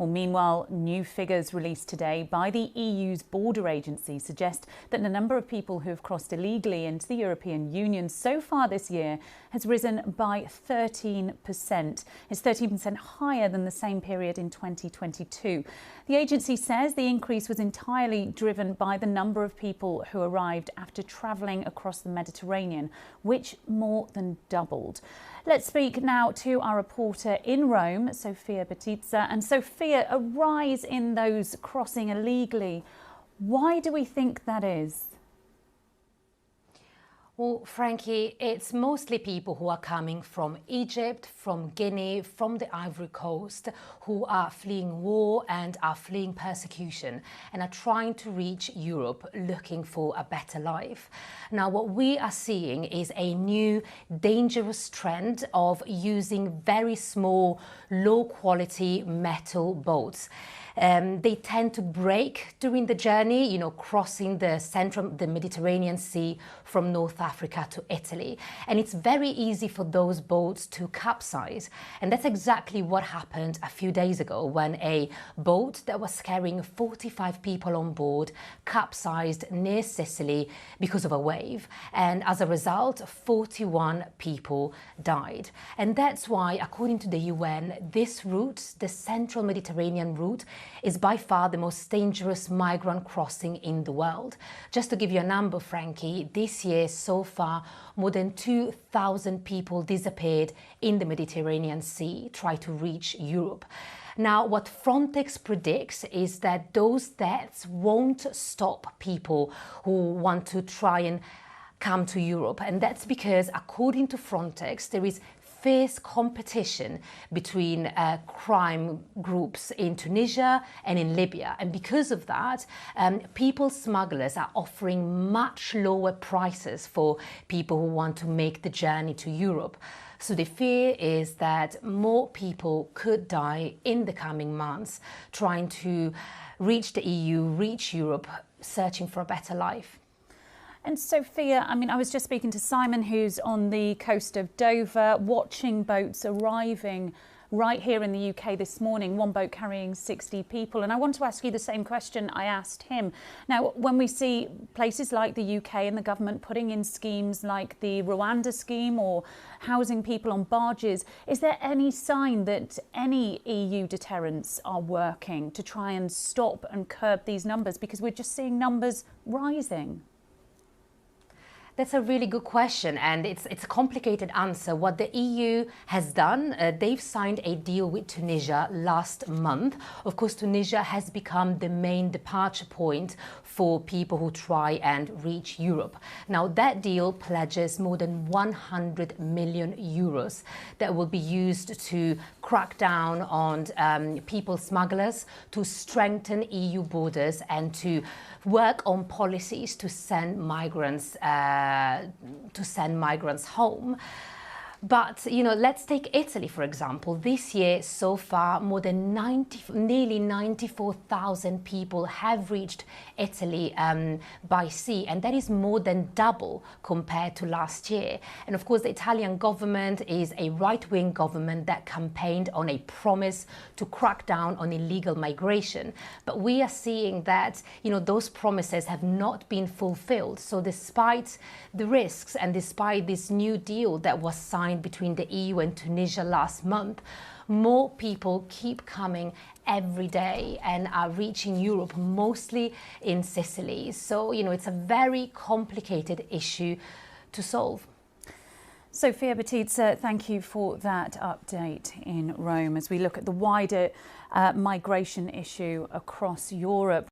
Well, meanwhile, new figures released today by the EU's border agency suggest that the number of people who have crossed illegally into the European Union so far this year has risen by 13%. It's 13% higher than the same period in 2022. The agency says the increase was entirely driven by the number of people who arrived after travelling across the Mediterranean, which more than doubled. Let's speak now to our reporter in Rome, Sofia Batizza. And Sofia, a rise in those crossing illegally. Why do we think that is? Well, Frankie, it's mostly people who are coming from Egypt, from Guinea, from the Ivory Coast, who are fleeing war and are fleeing persecution and are trying to reach Europe looking for a better life. Now, what we are seeing is a new dangerous trend of using very small, low-quality metal boats. They tend to break during the journey, crossing the Mediterranean Sea from North Africa to Italy. And it's very easy for those boats to capsize. And that's exactly what happened a few days ago when a boat that was carrying 45 people on board capsized near Sicily because of a wave. And as a result, 41 people died. And that's why, according to the UN, this route, the central Mediterranean route, is by far the most dangerous migrant crossing in the world. Just to give you a number, Frankie, this year so far, more than 2,000 people disappeared in the Mediterranean Sea, trying to reach Europe. Now, what Frontex predicts is that those deaths won't stop people who want to try and come to Europe. And that's because, according to Frontex, there is fierce competition between crime groups in Tunisia and in Libya. And because of that, people smugglers are offering much lower prices for people who want to make the journey to Europe. So the fear is that more people could die in the coming months trying to reach the EU, reach Europe, searching for a better life. And Sophia, I was just speaking to Simon, who's on the coast of Dover, watching boats arriving right here in the UK this morning, one boat carrying 60 people. And I want to ask you the same question I asked him. Now, when we see places like the UK and the government putting in schemes like the Rwanda scheme or housing people on barges, is there any sign that any EU deterrents are working to try and stop and curb these numbers? Because we're just seeing numbers rising. That's a really good question, and it's a complicated answer. What the EU has done, they've signed a deal with Tunisia last month. Of course, Tunisia has become the main departure point for people who try and reach Europe. Now, that deal pledges more than 100 million euros that will be used to crack down on people smugglers, to strengthen EU borders and to work on policies to send migrants home. But, let's take Italy, for example. This year, so far, more than nearly 94,000 people have reached Italy by sea. And that is more than double compared to last year. And of course, the Italian government is a right-wing government that campaigned on a promise to crack down on illegal migration. But we are seeing that, those promises have not been fulfilled. So despite the risks and despite this new deal that was signed between the EU and Tunisia last month, more people keep coming every day and are reaching Europe, mostly in Sicily. So, it's a very complicated issue to solve. Sofia Batizza, thank you for that update in Rome as we look at the wider migration issue across Europe.